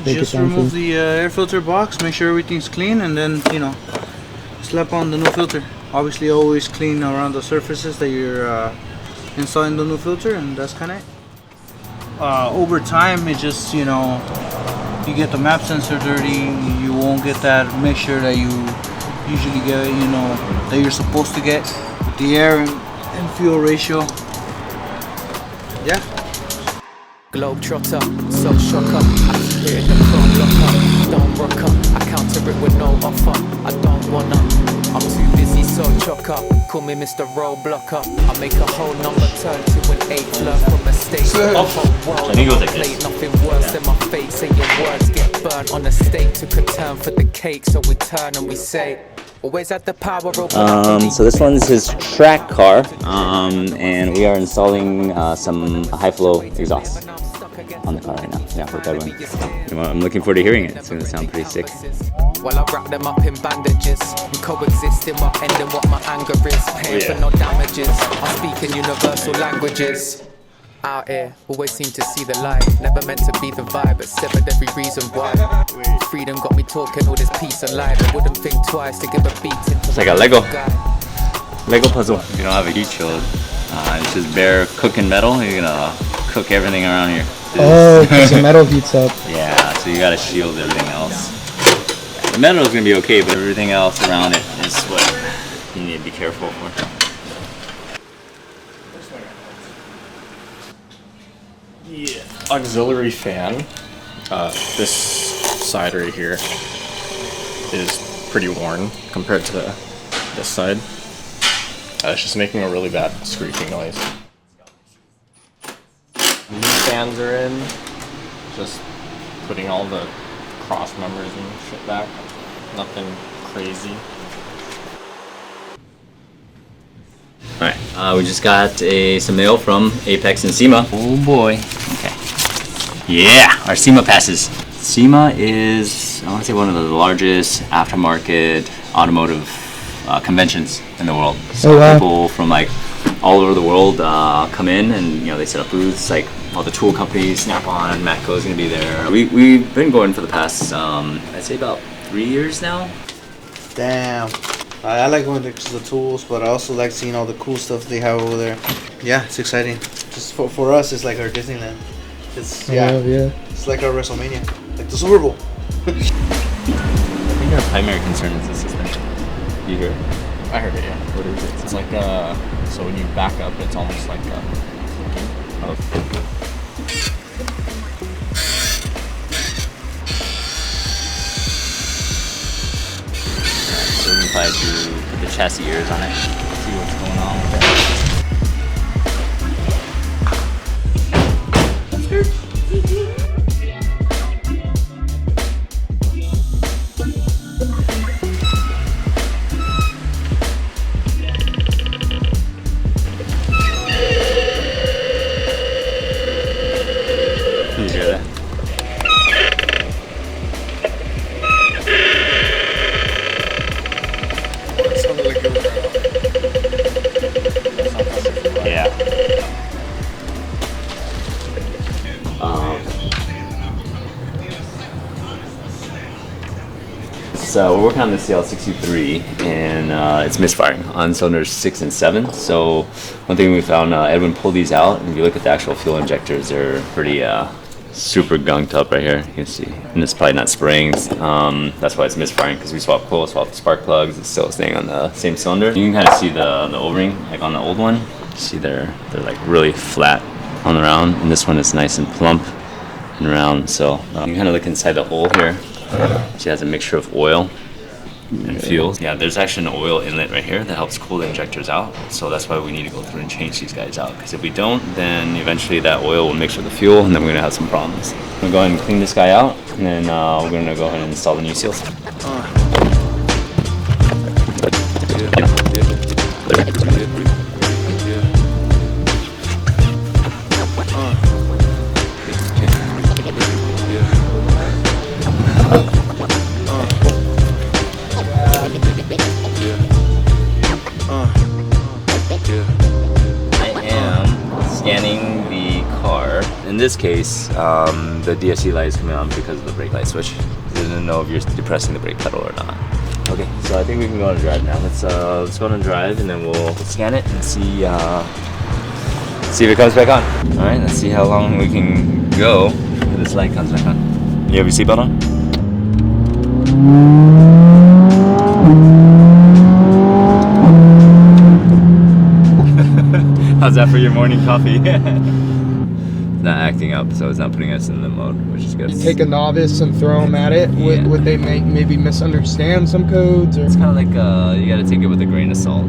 Just remove the air filter box, make sure everything's clean, and then, you know, slap on the new filter. Obviously always clean around the surfaces that you're installing the new filter, and that's kind of it. Over time, it just, you know, you get the map sensor dirty, you won't get that mixture that you usually get, you know, that you're supposed to get with the air and fuel ratio. Yeah. Globetrotter, so shocker. I keep hitting the chrome locker. Don't rock up, I counter it with no offer. I don't wanna, I'm too busy, so chocker. Call me Mr. Roadblocker. I make a whole number turn to an 8 flirt from a stage. The whole world on my plate, nothing worse than my fate. Saying words get burnt on a stake. Took a turn for the cake, so we turn and we say, always at the power of so this one's his track car, and we are installing some high flow exhaust on the car right now. Yeah, for Bedouin. I'm looking forward to hearing it. It's gonna sound pretty sick. While I wrap them up in bandages and coexist in my end and what my anger is. Paying for no damages. I'm speaking universal languages. Out here, always seem to see the light. Never meant to be the vibe, but severed every reason why. Freedom got me talking all this peace and light. I wouldn't think twice to give a beat. It's like a Lego puzzle. If you don't have a heat shield, it's just bare cooking metal. You're gonna cook everything around here. Oh, because the metal heats up. Yeah, so you gotta shield everything else. The metal is gonna be okay, but everything else around it is what you need to be careful for. Yeah. Auxiliary fan. This side right here is pretty worn compared to this side. It's just making a really bad screeching noise. These fans are in. Just putting all the cross members and shit back. Nothing crazy. Alright, we just got some mail from Apex and SEMA. Oh boy. Okay. Yeah, our SEMA passes. SEMA is, I want to say, one of the largest aftermarket automotive conventions in the world. So people from like all over the world come in, and you know, they set up booths. Like all the tool companies, Snap-on, Matco is going to be there. We've been going for the past, I'd say about 3 years now. Damn. I like going there because of the tools, but I also like seeing all the cool stuff they have over there. Yeah, it's exciting. Just for us, it's like our Disneyland. It's it's like our WrestleMania, like the Super Bowl. I think our primary concern is the system. You hear it? I heard it, yeah. What is it? It's like, so when you back up, it's almost like So we can probably do the chassis ears on it, see what's going on with it. Did you hear that? So we're working on the CL63, and it's misfiring on cylinders 6 and 7. So one thing we found, Edwin pulled these out, and if you look at the actual fuel injectors, they're pretty super gunked up right here. You can see, and it's probably not spraying. That's why it's misfiring, because we swapped coil, swapped the spark plugs. It's still staying on the same cylinder. You can kind of see the O-ring, like on the old one. You see they're like really flat on the round, and this one is nice and plump and round. So you can kind of look inside the hole here. She has a mixture of oil and fuel. Yeah, there's actually an oil inlet right here that helps cool the injectors out. So that's why we need to go through and change these guys out. Because if we don't, then eventually that oil will mix with the fuel, and then we're gonna have some problems. I'm gonna go ahead and clean this guy out, and then we're gonna go ahead and install the new seals. in this case, the DSC light is coming on because of the brake light switch. It doesn't know if you're depressing the brake pedal or not. Okay, so I think we can go on a drive now. Let's go on a drive and then we'll scan it and see if it comes back on. All right, let's see how long we can go until this light comes back on. You have your seatbelt on? How's that for your morning coffee? It's not acting up, so it's not putting us in the mode, which is good. You take a novice and throw them at it. Yeah. Would they maybe misunderstand some codes? Or? It's kind of like you got to take it with a grain of salt.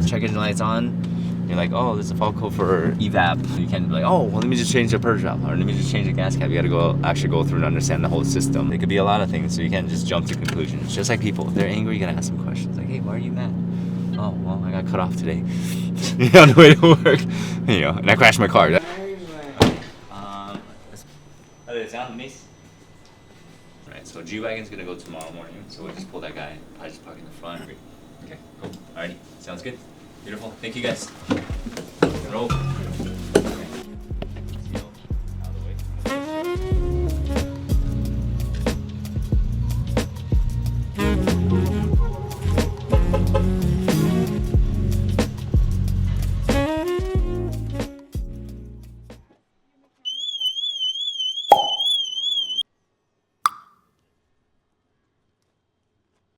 Check engine light's on. You're like, oh, there's a fault code for evap. You can't be like, oh, well, let me just change the purge valve, or let me just change the gas cap. You got to actually go through and understand the whole system. It could be a lot of things, so you can't just jump to conclusions. Just like people, if they're angry, you gotta ask them questions. Like, hey, why are you mad? Oh, well, I got cut off today. On the way to work, and I crashed my car. Alright, so G-Wagon's gonna go tomorrow morning, so we'll just pull that guy, probably just park in the front. Okay, cool. Alrighty, sounds good. Beautiful. Thank you guys. Roll.